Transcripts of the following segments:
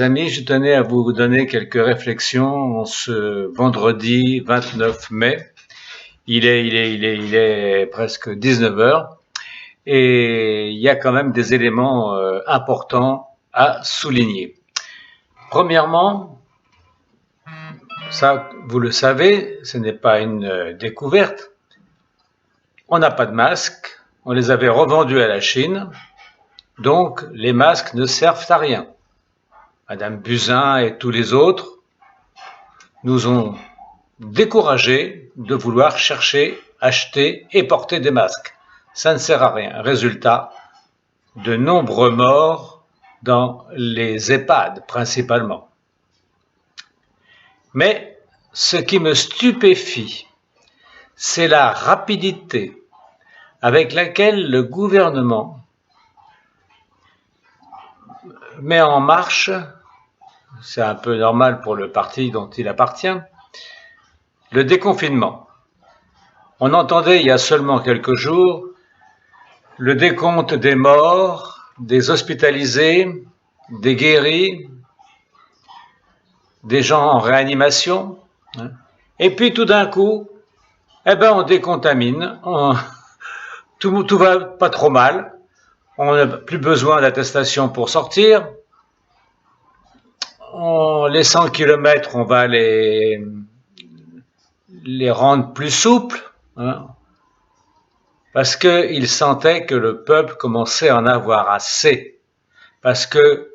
amis, je tenais à vous donner quelques réflexions en ce vendredi 29 mai. Il est presque 19 heures et il y a quand même des éléments importants à souligner. Premièrement, ça vous le savez, ce n'est pas une découverte. On n'a pas de masques, on les avait revendus à la Chine, donc les masques ne servent à rien. Madame Buzyn et tous les autres nous ont découragés de vouloir chercher, acheter et porter des masques. Ça ne sert à rien. Résultat, de nombreux morts dans les EHPAD principalement. Mais ce qui me stupéfie, c'est la rapidité avec laquelle le gouvernement met en marche, c'est un peu normal pour le parti dont il appartient, le déconfinement. On entendait il y a seulement quelques jours le décompte des morts, des hospitalisés, des guéris, des gens en réanimation, et puis tout d'un coup, on décontamine, tout va pas trop mal, on n'a plus besoin d'attestation pour sortir, les 100 km, on va les rendre plus souples, parce qu'ils sentaient que le peuple commençait à en avoir assez, parce que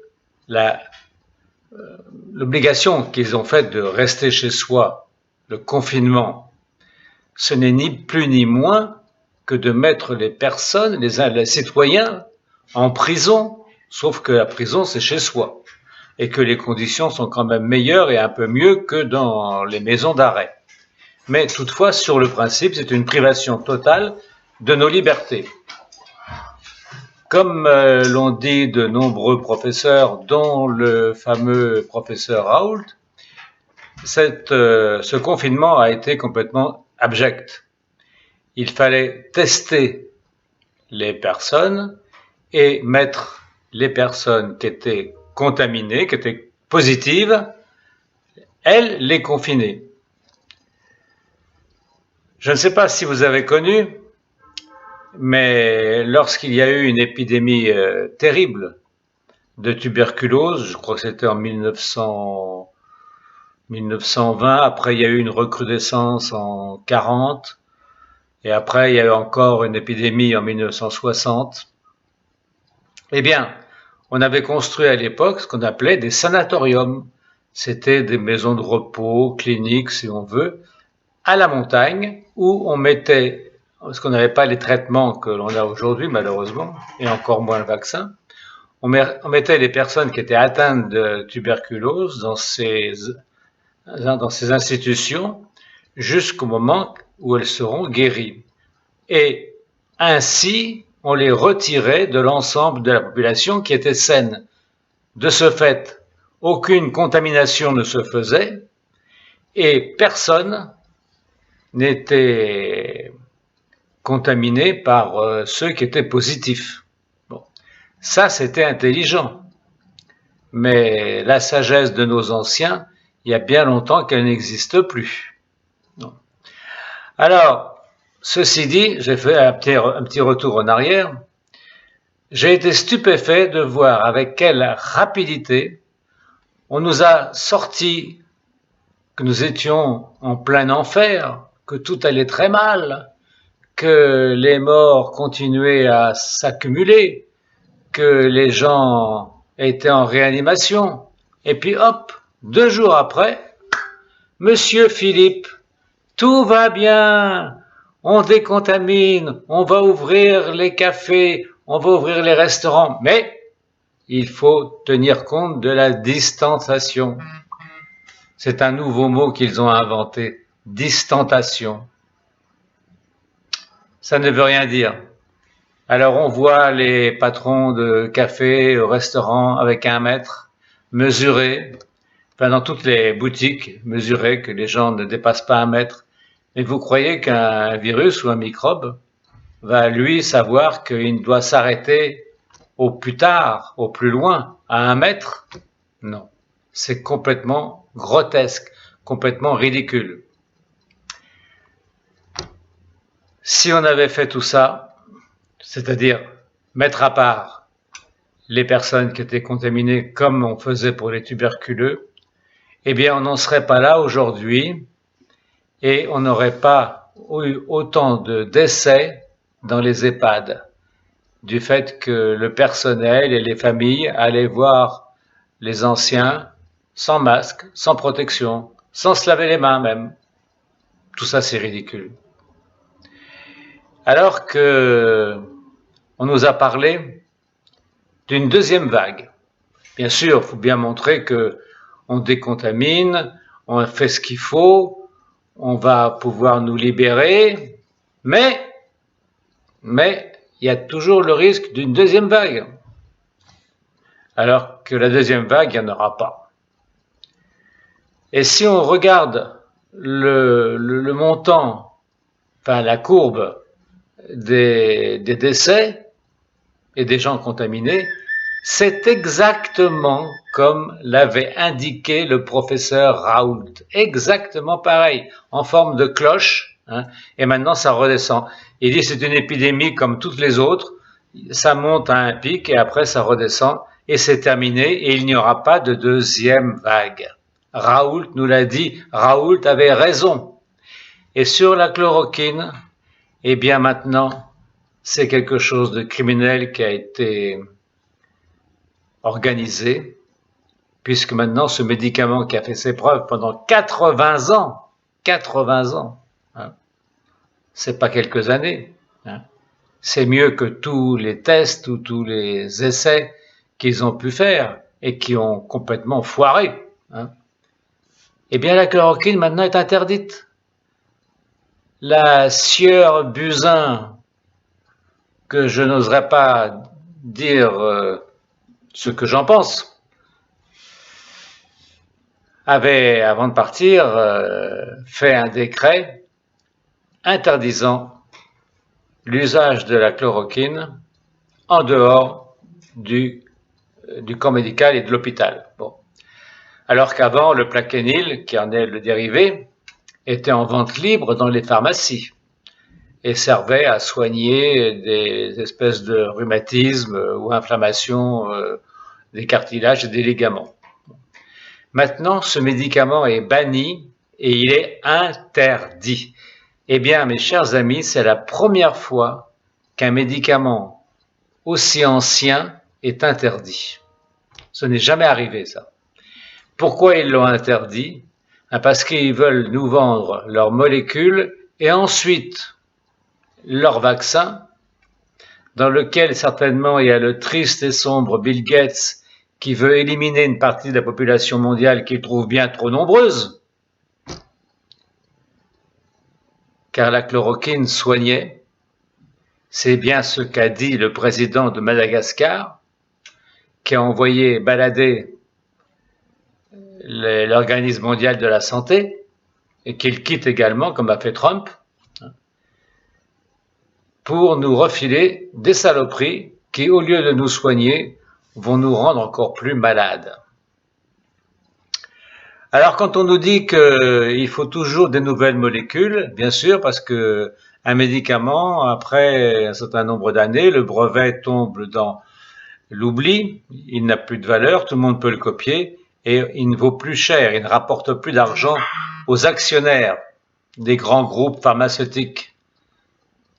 l'obligation qu'ils ont faite de rester chez soi, le confinement, ce n'est ni plus ni moins que de mettre les personnes, les citoyens, en prison, sauf que la prison, c'est chez soi, et que les conditions sont quand même meilleures et un peu mieux que dans les maisons d'arrêt. Mais toutefois, sur le principe, c'est une privation totale de nos libertés. Comme l'ont dit de nombreux professeurs, dont le fameux professeur Raoult, ce confinement a été complètement abject. Il fallait tester les personnes et mettre les personnes qui étaient contaminées, qui étaient positives, elles, les confiner. Je ne sais pas si vous avez connu, mais lorsqu'il y a eu une épidémie terrible de tuberculose, je crois que c'était en 1920, après il y a eu une recrudescence en 40, et après il y a eu encore une épidémie en 1960. Eh bien, on avait construit à l'époque ce qu'on appelait des sanatoriums. C'était des maisons de repos, cliniques si on veut, à la montagne, où on mettait, parce qu'on n'avait pas les traitements que l'on a aujourd'hui malheureusement, et encore moins le vaccin, on mettait les personnes qui étaient atteintes de tuberculose dans ces institutions jusqu'au moment où elles seront guéries. Et ainsi, on les retirait de l'ensemble de la population qui était saine. De ce fait, aucune contamination ne se faisait et personne n'était contaminé par ceux qui étaient positifs. Bon, ça c'était intelligent, mais la sagesse de nos anciens, il y a bien longtemps qu'elle n'existe plus. Non. Alors, ceci dit, j'ai fait un petit retour en arrière. J'ai été stupéfait de voir avec quelle rapidité on nous a sorti que nous étions en plein enfer, que tout allait très mal, que les morts continuaient à s'accumuler, que les gens étaient en réanimation. Et puis hop, 2 jours après, Monsieur Philippe, tout va bien, on décontamine, on va ouvrir les cafés, on va ouvrir les restaurants, mais il faut tenir compte de la distanciation. C'est un nouveau mot qu'ils ont inventé, distantation. Ça ne veut rien dire. Alors on voit les patrons de cafés, restaurants avec 1 mètre, mesurer, dans toutes les boutiques, mesurer que les gens ne dépassent pas 1 mètre. Et vous croyez qu'un virus ou un microbe va lui savoir qu'il doit s'arrêter au plus tard, au plus loin, à 1 mètre? Non. C'est complètement grotesque, complètement ridicule. Si on avait fait tout ça, c'est-à-dire mettre à part les personnes qui étaient contaminées comme on faisait pour les tuberculeux, eh bien on n'en serait pas là aujourd'hui et on n'aurait pas eu autant de décès dans les EHPAD, du fait que le personnel et les familles allaient voir les anciens sans masque, sans protection, sans se laver les mains même. Tout ça, c'est ridicule. Alors que on nous a parlé d'une deuxième vague. Bien sûr, il faut bien montrer que on décontamine, on fait ce qu'il faut, on va pouvoir nous libérer, mais il y a toujours le risque d'une deuxième vague. Alors que la deuxième vague, il n'y en aura pas. Et si on regarde le montant, enfin la courbe des décès et des gens contaminés, c'est exactement comme l'avait indiqué le professeur Raoult. Exactement pareil, en forme de cloche, hein, et maintenant ça redescend. Il dit c'est une épidémie comme toutes les autres, ça monte à un pic et après ça redescend et c'est terminé et il n'y aura pas de deuxième vague. Raoult nous l'a dit, Raoult avait raison. Et sur la chloroquine, eh bien maintenant, c'est quelque chose de criminel qui a été organisé, puisque maintenant ce médicament qui a fait ses preuves pendant 80 ans, hein, c'est pas quelques années, hein, c'est mieux que tous les tests ou tous les essais qu'ils ont pu faire et qui ont complètement foiré. Hein. Eh bien la chloroquine maintenant est interdite. La sieur Buzyn, que je n'oserais pas dire ce que j'en pense, avait, avant de partir, fait un décret interdisant l'usage de la chloroquine en dehors du corps médical et de l'hôpital. Bon. Alors qu'avant, le Plaquenil, qui en est le dérivé, était en vente libre dans les pharmacies et servait à soigner des espèces de rhumatismes ou inflammations des cartilages et des ligaments. Maintenant, ce médicament est banni et il est interdit. Eh bien, mes chers amis, c'est la première fois qu'un médicament aussi ancien est interdit. Ce n'est jamais arrivé, ça. Pourquoi ils l'ont interdit? Parce qu'ils veulent nous vendre leurs molécules et ensuite leur vaccin, dans lequel certainement il y a le triste et sombre Bill Gates qui veut éliminer une partie de la population mondiale qu'il trouve bien trop nombreuse, car la chloroquine soignait. C'est bien ce qu'a dit le président de Madagascar, qui a envoyé balader l'organisme mondial de la santé, et qu'il quitte également, comme a fait Trump, pour nous refiler des saloperies qui, au lieu de nous soigner, vont nous rendre encore plus malades. Alors quand on nous dit qu'il faut toujours des nouvelles molécules, bien sûr, parce que un médicament, après un certain nombre d'années, le brevet tombe dans l'oubli, il n'a plus de valeur, tout le monde peut le copier, et il ne vaut plus cher, il ne rapporte plus d'argent aux actionnaires des grands groupes pharmaceutiques.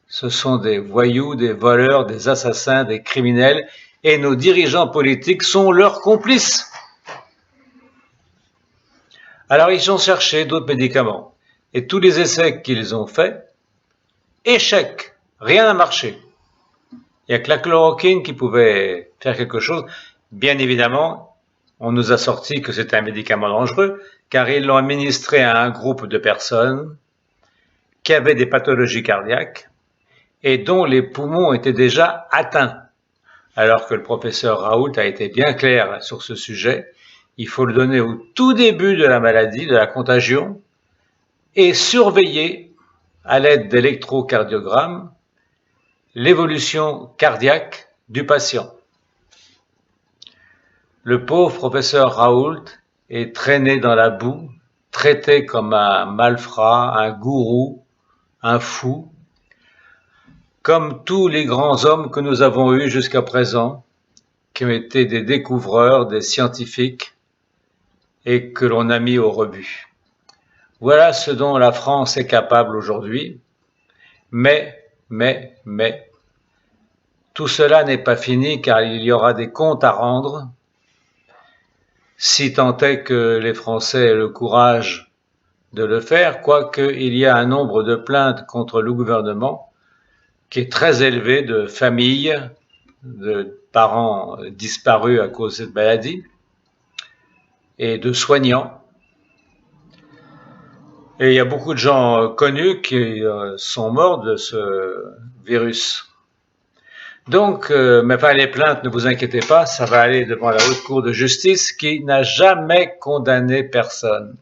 Ce sont des voyous, des voleurs, des assassins, des criminels, et nos dirigeants politiques sont leurs complices. Alors ils ont cherché d'autres médicaments, et tous les essais qu'ils ont faits, échec, rien n'a marché. Il n'y a que la chloroquine qui pouvait faire quelque chose. Bien évidemment, on nous a sorti que c'était un médicament dangereux, car ils l'ont administré à un groupe de personnes qui avaient des pathologies cardiaques et dont les poumons étaient déjà atteints. Alors que le professeur Raoult a été bien clair sur ce sujet, il faut le donner au tout début de la maladie, de la contagion, et surveiller à l'aide d'électrocardiogrammes l'évolution cardiaque du patient. Le pauvre professeur Raoult et traîné dans la boue, traité comme un malfrat, un gourou, un fou, comme tous les grands hommes que nous avons eus jusqu'à présent, qui ont été des découvreurs, des scientifiques, et que l'on a mis au rebut. Voilà ce dont la France est capable aujourd'hui, mais, tout cela n'est pas fini car il y aura des comptes à rendre, si tant est que les Français aient le courage de le faire, quoique il y a un nombre de plaintes contre le gouvernement qui est très élevé de familles, de parents disparus à cause de cette maladie et de soignants. Et il y a beaucoup de gens connus qui sont morts de ce virus. Donc, mais enfin, les plaintes, ne vous inquiétez pas, ça va aller devant la Haute Cour de justice qui n'a jamais condamné personne.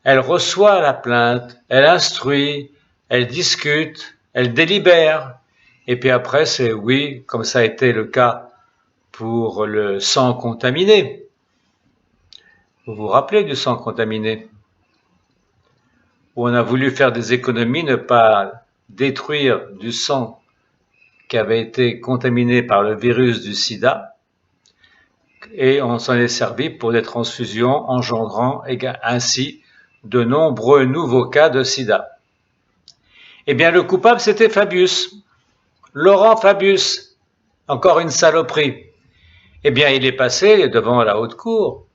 Elle reçoit la plainte, elle instruit, elle discute, elle délibère, et puis après c'est oui, comme ça a été le cas pour le sang contaminé. Vous vous rappelez du sang contaminé? Où on a voulu faire des économies, ne pas détruire du sang qui avait été contaminé par le virus du sida, et on s'en est servi pour des transfusions engendrant ainsi de nombreux nouveaux cas de sida. Eh bien, le coupable, c'était Fabius, Laurent Fabius, encore une saloperie. Eh bien, il est passé devant la haute cour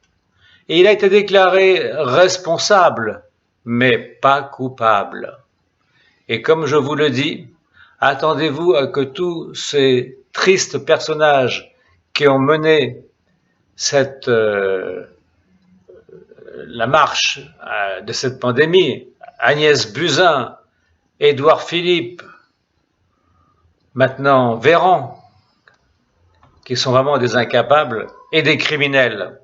et il a été déclaré responsable, mais pas coupable. Et comme je vous le dis, attendez-vous à que tous ces tristes personnages qui ont mené la marche de cette pandémie, Agnès Buzyn, Édouard Philippe, maintenant Véran, qui sont vraiment des incapables et des criminels.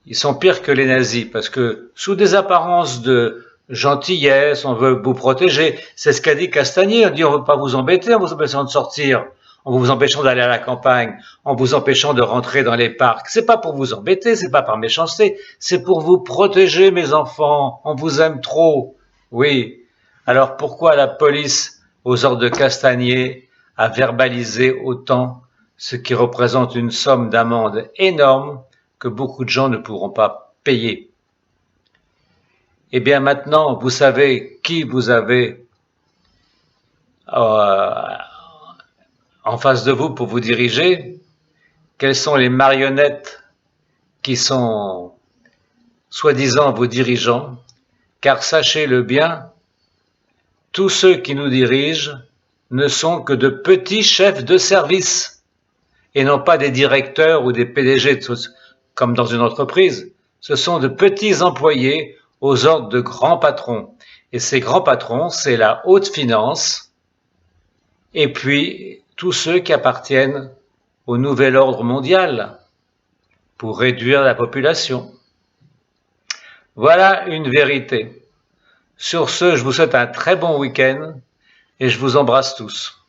Ils sont pires que les nazis, parce que sous des apparences de gentillesse, on veut vous protéger. C'est ce qu'a dit Castagnier, on dit on ne veut pas vous embêter en vous empêchant de sortir, en vous empêchant d'aller à la campagne, en vous empêchant de rentrer dans les parcs. C'est pas pour vous embêter, c'est pas par méchanceté, c'est pour vous protéger, mes enfants. On vous aime trop. Oui. Alors pourquoi la police, aux ordres de Castagnier, a verbalisé autant, ce qui représente une somme d'amende énorme que beaucoup de gens ne pourront pas payer? Eh bien maintenant, vous savez qui vous avez en face de vous pour vous diriger, quelles sont les marionnettes qui sont soi-disant vos dirigeants, car sachez-le bien, tous ceux qui nous dirigent ne sont que de petits chefs de service et non pas des directeurs ou des PDG comme dans une entreprise. Ce sont de petits employés aux ordres de grands patrons. Et ces grands patrons, c'est la haute finance et puis tous ceux qui appartiennent au nouvel ordre mondial pour réduire la population. Voilà une vérité. Sur ce, je vous souhaite un très bon week-end et je vous embrasse tous.